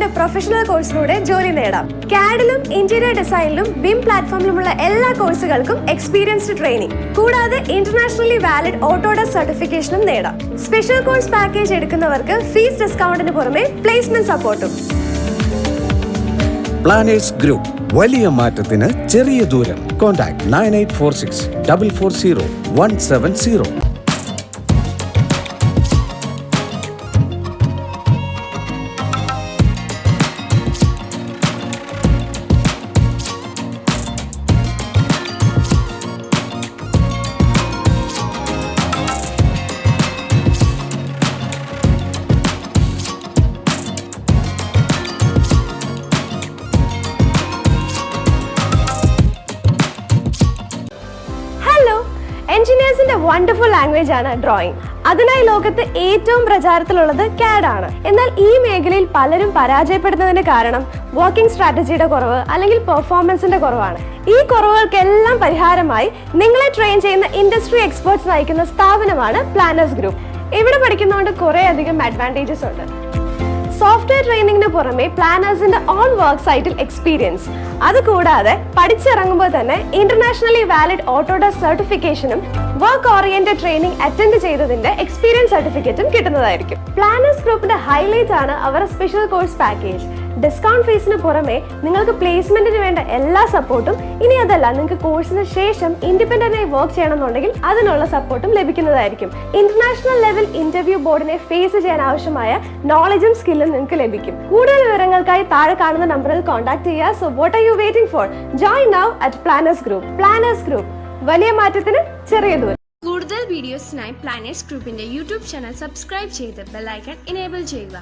ഗ്രൂപ്പിന്റെ പ്രൊഫഷണൽ കോഴ്സിലൂടെ ജോലി നേടാം. കാഡിലും ഇന്റീരിയർ ഡിസൈനിലും BIM പ്ലാറ്റ്ഫോമിലുമുള്ള എല്ലാ കോഴ്സുകൾക്കും എക്സ്പീരിയൻസ്ഡ് ട്രെയിനിങ്, കൂടാതെ ഇന്റർനാഷണലി വാലിഡ് ഓട്ടോഡെസ്ക് സർട്ടിഫിക്കേഷനും നേടാം. സ്പെഷ്യൽ കോഴ്സ് പാക്കേജ് എടുക്കുന്നവർക്ക് ഫീസ് ഡിസ്കൗണ്ടിന് പുറമെ പ്ലേസ്മെന്റ് സപ്പോർട്ടും. പ്ലാനേഴ്സ് ഗ്രൂപ്പ്, വലിയ മാറ്റത്തിന് ചെറിയ ദൂരം. കോൺടാക്ട് 9846 440 170. എഞ്ചിനീയേഴ്സിന്റെ വണ്ടർഫുൾ ലാംഗ്വേജ് ആണ് ഡ്രോയിങ്. അതിനായി ലോകത്ത് ഏറ്റവും പ്രചാരത്തിലുള്ളത് CAD ആണ്. എന്നാൽ ഈ മേഖലയിൽ പലരും പരാജയപ്പെടുന്നതിന് കാരണം വർക്കിംഗ് സ്ട്രാറ്റജിയുടെ കുറവ് അല്ലെങ്കിൽ പെർഫോമൻസിന്റെ കുറവാണ്. ഈ കുറവുകൾക്കെല്ലാം പരിഹാരമായി നിങ്ങളെ ട്രെയിൻ ചെയ്യുന്ന ഇൻഡസ്ട്രി എക്സ്പേർട്സ് നയിക്കുന്ന സ്ഥാപനമാണ് പ്ലാനേഴ്സ് ഗ്രൂപ്പ്. ഇവിടെ പഠിക്കുന്നതുകൊണ്ട് കുറെ അധികം അഡ്വാൻറ്റേജസ് ഉണ്ട്. സോഫ്റ്റ്വെയർ ട്രെയിനിങ്ങിന് പുറമെ പ്ലാനേഴ്സിന്റെ ഓൺ വർക്ക് സൈറ്റിൽ എക്സ്പീരിയൻസ്, അതുകൂടാതെ പഠിച്ചിറങ്ങുമ്പോൾ തന്നെ ഇന്റർനാഷണലി വാലിഡ് ഓട്ടോഡെസ്ക് സർട്ടിഫിക്കേഷനും വർക്ക് ഓറിയന്റഡ് ട്രെയിനിങ് അറ്റൻഡ് ചെയ്തതിന്റെ എക്സ്പീരിയൻസ് സർട്ടിഫിക്കറ്റും കിട്ടുന്നതായിരിക്കും. പ്ലാനേഴ്സ് ഗ്രൂപ്പിന്റെ ഹൈലൈറ്റ് ആണ് അവരുടെ സ്പെഷ്യൽ കോഴ്സ് പാക്കേജ്. ഡിസ്കൗണ്ട് ഫീസിന് പുറമെ നിങ്ങൾക്ക് പ്ലേസ്മെന്റിന് വേണ്ട എല്ലാ സപ്പോർട്ടും, ഇനി അതല്ല നിങ്ങൾക്ക് കോഴ്സിന് ശേഷം ഇൻഡിപെൻഡന്റ് ആയി വർക്ക് ചെയ്യണമെന്നുണ്ടെങ്കിൽ അതിനുള്ള സപ്പോർട്ടും ലഭിക്കുന്നതായിരിക്കും. ഇന്റർനാഷണൽ ലെവൽ ഇന്റർവ്യൂ ബോർഡിനെ ഫേസ് ചെയ്യാൻ ആവശ്യമായ നോളജും സ്കില്ലും നിങ്ങൾക്ക് ലഭിക്കും. കൂടുതൽ വിവരങ്ങൾക്കായി താഴെ കാണുന്ന നമ്പറിൽ കോൺടാക്ട് ചെയ്യുക. So what are you waiting for? Join now at planners group. Planners group, വലിയ മാറ്റത്തിന് ചെറിയ ദൂരം. കൂടുതൽ വീഡിയോസിനായി പ്ലാനേഴ്സ് ഗ്രൂപ്പിന്റെ യൂട്യൂബ് ചാനൽ സബ്സ്ക്രൈബ് ചെയ്ത് ബെൽ ഐക്കൺ എനേബിൾ ചെയ്യുക.